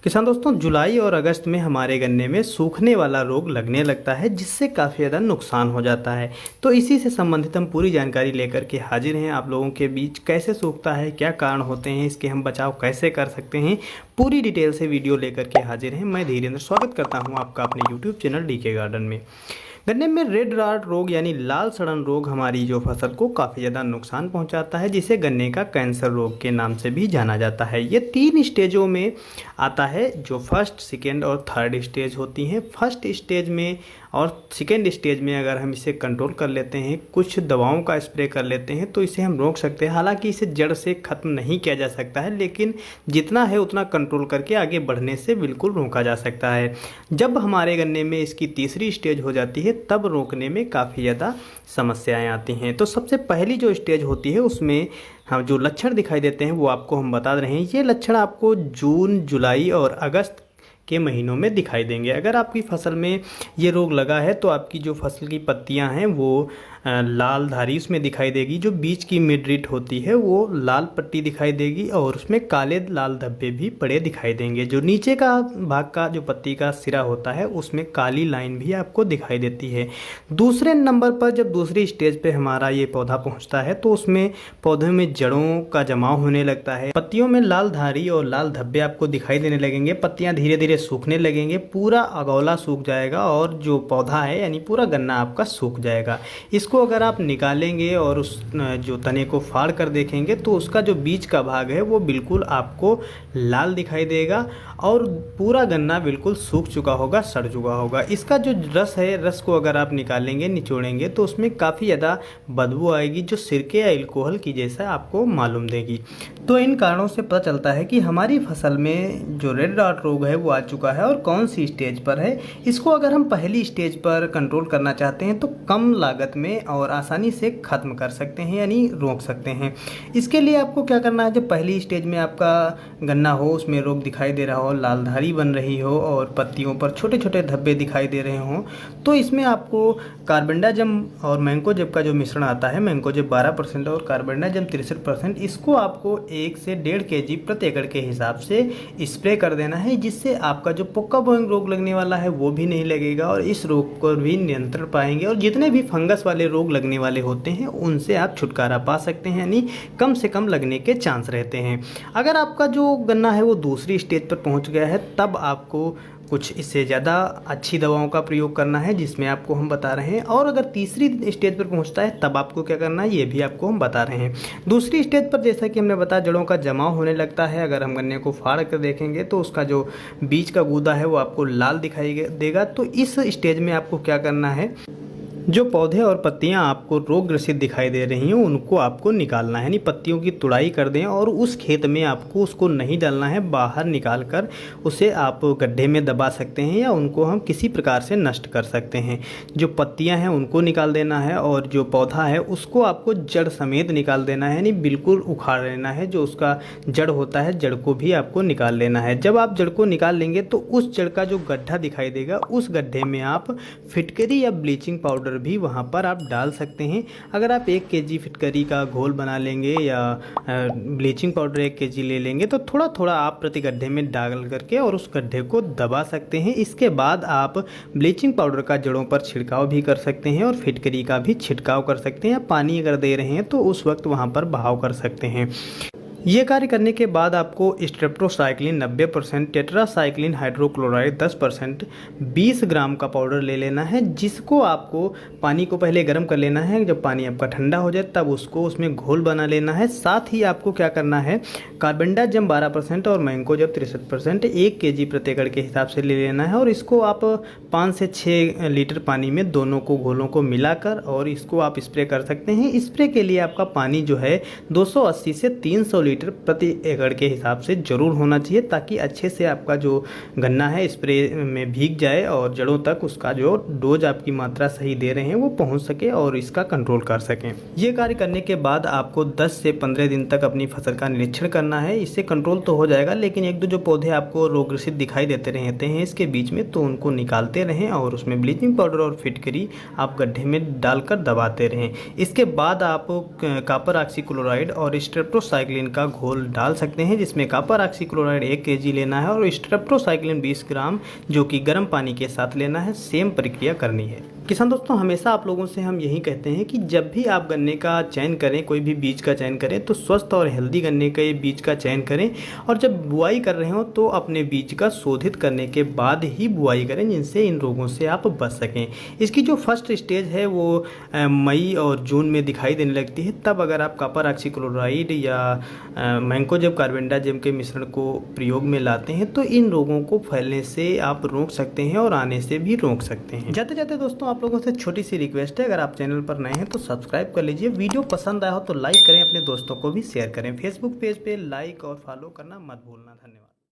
किसान दोस्तों, जुलाई और अगस्त में हमारे गन्ने में सूखने वाला रोग लगने लगता है, जिससे काफ़ी ज़्यादा नुकसान हो जाता है। तो इसी से संबंधित हम पूरी जानकारी लेकर के हाजिर हैं आप लोगों के बीच। कैसे सूखता है, क्या कारण होते हैं, इसके हम बचाव कैसे कर सकते हैं, पूरी डिटेल से वीडियो लेकर के हाजिर हैं। मैं धीरेन्द्र स्वागत करता हूँ आपका अपने यूट्यूब चैनल डीके गार्डन में। गन्ने में रेड राट रोग यानी लाल सड़न रोग हमारी जो फसल को काफ़ी ज़्यादा नुकसान पहुंचाता है, जिसे गन्ने का कैंसर रोग के नाम से भी जाना जाता है। ये 3 स्टेजों में आता है, जो फर्स्ट, सेकेंड और थर्ड स्टेज होती हैं। फर्स्ट स्टेज में और सेकेंड स्टेज में अगर हम इसे कंट्रोल कर लेते हैं, कुछ दवाओं का स्प्रे कर लेते हैं, तो इसे हम रोक सकते हैं। हालांकि इसे जड़ से ख़त्म नहीं किया जा सकता है, लेकिन जितना है उतना कंट्रोल करके आगे बढ़ने से बिल्कुल रोका जा सकता है। जब हमारे गन्ने में इसकी तीसरी स्टेज हो जाती है, तब रोकने में काफ़ी ज़्यादा समस्याएं आती हैं। तो सबसे पहली जो स्टेज होती है, उसमें हम जो लक्षण दिखाई देते हैं वो आपको हम बता रहे हैं। ये लक्षण आपको जून, जुलाई और अगस्त के महीनों में दिखाई देंगे। अगर आपकी फसल में ये रोग लगा है तो आपकी जो फसल की पत्तियां हैं वो लाल धारी उसमें दिखाई देगी। जो बीच की मिडरिट होती है वो लाल पट्टी दिखाई देगी और उसमें काले लाल धब्बे भी पड़े दिखाई देंगे। जो नीचे का भाग का जो पत्ती का सिरा होता है उसमें काली लाइन भी आपको दिखाई देती है। दूसरे नंबर पर जब दूसरी स्टेज पे हमारा ये पौधा पहुंचता है तो उसमें पौधे में जड़ों का जमाव होने लगता है। पत्तियों में लाल धारी और लाल धब्बे आपको दिखाई देने लगेंगे। पत्तियां धीरे धीरे सूखने लगेंगे, पूरा अगौला सूख जाएगा और जो पौधा है यानी पूरा गन्ना आपका सूख जाएगा। इसको अगर आप निकालेंगे और उस जो तने को फाड़ कर देखेंगे तो उसका जो बीच का भाग है वो बिल्कुल आपको लाल दिखाई देगा और पूरा गन्ना बिल्कुल सूख चुका होगा, सड़ चुका होगा। इसका जो रस है, रस को अगर आप निकालेंगे, निचोड़ेंगे तो उसमें काफ़ी ज़्यादा बदबू आएगी, जो सिरके या अल्कोहल की जैसा आपको मालूम देगी। तो इन कारणों से पता चलता है कि हमारी फसल में जो रेड डॉट रोग है वो आ चुका है और कौन सी स्टेज पर है। इसको अगर हम पहली स्टेज पर कंट्रोल करना चाहते हैं तो कम लागत में और आसानी से ख़त्म कर सकते हैं, यानी रोक सकते हैं। इसके लिए आपको क्या करना है, जब पहली स्टेज में आपका गन्ना हो, उसमें रोग दिखाई दे रहा हो, लाल धारी बन रही हो और पत्तियों पर छोटे छोटे धब्बे दिखाई दे रहे हों, तो इसमें आपको कार्बेंडाजिम और मैंकोजेब का जो मिश्रण आता है, मैंकोजेब 12% और कार्बेंडाजिम 63%, इसको आपको 1 से 1.5 kg प्रति एकड़ के हिसाब से स्प्रे कर देना है, जिससे आपका जो पोका बोइंग रोग लगने वाला है वो भी नहीं लगेगा और इस रोग को भी नियंत्रण पाएंगे। और जितने भी फंगस वाले रोग लगने वाले होते हैं उनसे आप छुटकारा पा सकते हैं, यानी कम से कम लगने के चांस रहते हैं। अगर आपका जो गन्ना है वो दूसरी स्टेज पर पहुंच गया है, तब आपको कुछ इससे ज़्यादा अच्छी दवाओं का प्रयोग करना है, जिसमें आपको हम बता रहे हैं। और अगर तीसरी स्टेज पर पहुंचता है तब आपको क्या करना है, ये भी आपको हम बता रहे हैं। दूसरी स्टेज पर जैसा कि हमने बताया, जड़ों का जमाव होने लगता है। अगर हम गन्ने को फाड़ कर देखेंगे तो उसका जो बीच का गूदा है वो आपको लाल दिखाई देगा। तो इस स्टेज में आपको क्या करना है, जो पौधे और पत्तियां आपको रोग ग्रसित दिखाई दे रही हैं उनको आपको निकालना है, यानी पत्तियों की तुड़ाई कर दें और उस खेत में आपको उसको नहीं डालना है। बाहर निकाल कर उसे आप गड्ढे में दबा सकते हैं या उनको हम किसी प्रकार से नष्ट कर सकते हैं। जो पत्तियां हैं उनको निकाल देना है और जो पौधा है उसको आपको जड़ समेत निकाल देना है, यानी बिल्कुल उखाड़ लेना है। जो उसका जड़ होता है, जड़ को भी आपको निकाल लेना है। जब आप जड़ को निकाल लेंगे तो उस जड़ का जो गड्ढा दिखाई देगा, उस गड्ढे में आप फिटकरी या ब्लीचिंग पाउडर भी वहां पर आप डाल सकते हैं। अगर आप 1 kg फिटकरी का घोल बना लेंगे या ब्लीचिंग पाउडर 1 kg ले लेंगे तो थोड़ा थोड़ा आप प्रति गड्ढे में डाल करके और उस गड्ढे को दबा सकते हैं। इसके बाद आप ब्लीचिंग पाउडर का जड़ों पर छिड़काव भी कर सकते हैं और फिटकरी का भी छिड़काव कर सकते हैं। या पानी अगर दे रहे हैं तो उस वक्त वहां पर बहाव कर सकते हैं। ये कार्य करने के बाद आपको स्ट्रेप्टोसाइक्लिन 90%, टेट्रासाइक्लिन हाइड्रोक्लोराइड 10%, 20 ग्राम का पाउडर ले लेना है, जिसको आपको पानी को पहले गर्म कर लेना है। जब पानी आपका ठंडा हो जाए तब उसको उसमें घोल बना लेना है। साथ ही आपको क्या करना है, कार्बेंडाजिम 12% और मैंकोजेब 63% 1 kg प्रति एकड़ के हिसाब से ले लेना है और इसको आप 5 से 6 लीटर पानी में दोनों को घोलों को मिलाकर और इसको आप स्प्रे कर सकते हैं। स्प्रे के लिए आपका पानी जो है 280 से 300 लीटर प्रति एकड़ के हिसाब से जरूर होना चाहिए, ताकि अच्छे से आपका जो गन्ना है स्प्रे में भीग जाए और जड़ों तक उसका जो डोज आपकी मात्रा सही दे रहे हैं वो पहुंच सके और इसका कंट्रोल कर सकें। ये कार्य करने के बाद आपको 10 से 15 दिन तक अपनी फसल का निरीक्षण करना है। इससे कंट्रोल तो हो जाएगा, लेकिन 1-2 जो पौधे आपको रोगग्रसित दिखाई देते रहते हैं इसके बीच में, तो उनको निकालते रहें और उसमें ब्लीचिंग पाउडर और फिटकरी आप गड्ढे में डालकर दबाते रहें। इसके बाद आप कॉपर ऑक्सीक्लोराइड और स्ट्रेप्टोसाइक्लिन का का घोल डाल सकते हैं, जिसमें कॉपर ऑक्सीक्लोराइड 1 kg लेना है और स्ट्रेप्टोसाइक्लिन 20 ग्राम जो कि गर्म पानी के साथ लेना है। सेम प्रक्रिया करनी है। किसान दोस्तों, हमेशा आप लोगों से हम यही कहते हैं कि जब भी आप गन्ने का चयन करें, कोई भी बीज का चयन करें, तो स्वस्थ और हेल्दी गन्ने के बीज का चयन करें और जब बुआई कर रहे हो तो अपने बीज का शोधित करने के बाद ही बुआई करें, जिनसे इन रोगों से आप बच सकें। इसकी जो फर्स्ट स्टेज है वो मई और जून में दिखाई देने लगती है। तब अगर आप कॉपर ऑक्सीक्लोराइड या मैंकोजेब कार्बेंडाजिम के मिश्रण को प्रयोग में लाते हैं तो इन रोगों को फैलने से आप रोक सकते हैं और आने से भी रोक सकते हैं। जाते जाते दोस्तों, आप लोगों से छोटी सी रिक्वेस्ट है, अगर आप चैनल पर नए हैं तो सब्सक्राइब कर लीजिए। वीडियो पसंद आया हो तो लाइक करें, अपने दोस्तों को भी शेयर करें। फेसबुक पेज पे लाइक और फॉलो करना मत भूलना। धन्यवाद।